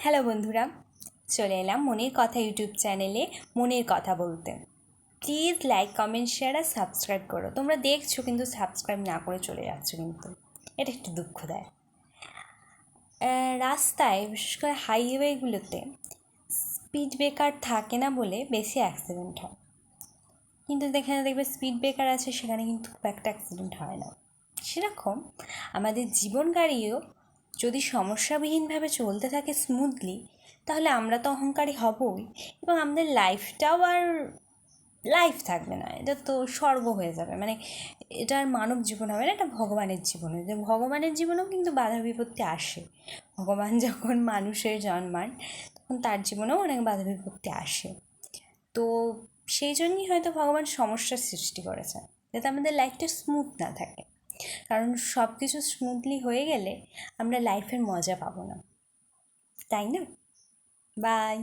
Hello বন্ধুরা, চলে এলাম মনের কথা ইউটিউব চ্যানেলে মনের কথা বলতে। প্লিজ লাইক, কমেন্ট, শেয়ার আর সাবস্ক্রাইব করো। তোমরা দেখছো কিন্তু সাবস্ক্রাইব না করে চলে যাচ্ছো, কিন্তু এটা একটু দুঃখ দেয়। রাস্তায় বিশেষ করে হাইওয়েগুলোতে স্পিড ব্রেকার থাকে না বলে বেশি অ্যাক্সিডেন্ট হয়, কিন্তু যেখানে দেখবে স্পিড ব্রেকার আছে সেখানে কিন্তু খুব একটা অ্যাক্সিডেন্ট হয় না। সেরকম আমাদের জীবন গাড়িও যদি সমস্যাবিহীনভাবে চলতে থাকে স্মুথলি, তাহলে আমরা তো অহংকারী হবই, এবং আমাদের লাইফটাও আর লাইফ থাকবে না, এটা তো স্বর্গ হয়ে যাবে। মানে এটা আর মানব জীবন হবে না, এটা ভগবানের জীবন যে ভগবানের জীবনেও কিন্তু বাধা বিপত্তি আসে। ভগবান যখন মানুষের জন্মান তখন তার জীবনেও অনেক বাধা বিপত্তি আসে। তো সেই জন্যই হয়তো ভগবান সমস্যার সৃষ্টি করেছেন, যাতে আমাদের লাইফটা স্মুথ না থাকে। কারণ সব কিছু স্মুথলি হয়ে গেলে আমরা লাইফের মজা পাবো না, তাই না? বাই।